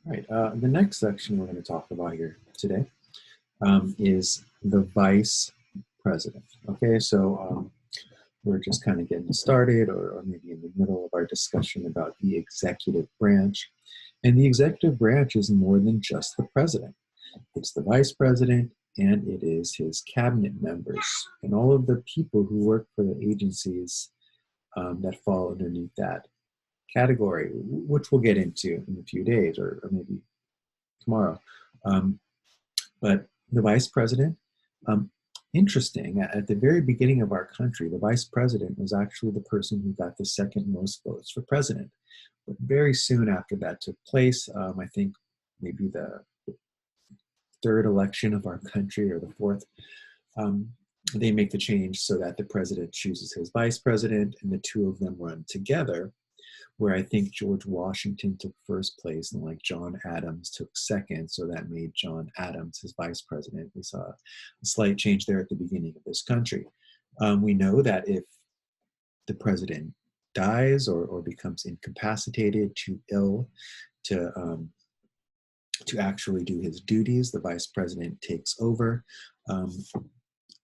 All right. The next section we're going to talk about here today is the vice president. Okay, so we're just kind of getting started, or maybe in the middle of our discussion about the executive branch. And the executive branch is more than just the president, it's the vice president, and it is his cabinet members and all of the people who work for the agencies that fall underneath that category, which we'll get into in a few days or maybe tomorrow. Um, but the vice president, um, interesting, at the very beginning of our country, the vice president was actually the person who got the second most votes for president. But very soon after that took place, I think maybe the third election of our country or the fourth, um, they make the change so that the president chooses his vice president and the two of them run together, where I think George Washington took first place and like John Adams took second. So that made John Adams his vice president. We saw a slight change there at the beginning of this country. We know that if the president dies or becomes incapacitated, too ill to actually do his duties, the vice president takes over. Um,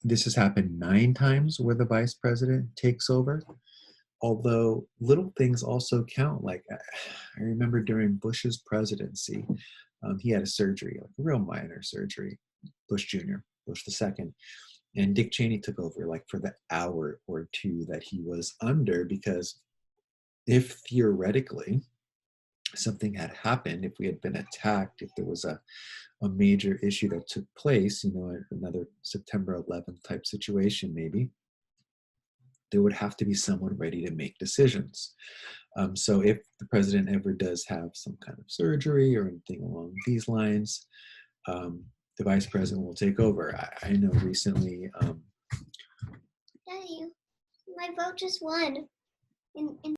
this has happened 9 times where the vice president takes over, although little things also count. Like I remember during Bush's presidency, he had a surgery, like a real minor surgery, Bush Jr., Bush the second, and Dick Cheney took over like for the hour or two that he was under, because if theoretically something had happened, if we had been attacked, if there was a major issue that took place, another September 11th type situation maybe, there would have to be someone ready to make decisions. So if the president ever does have some kind of surgery or anything along these lines, the vice president will take over. I know recently. Daddy, my vote just won in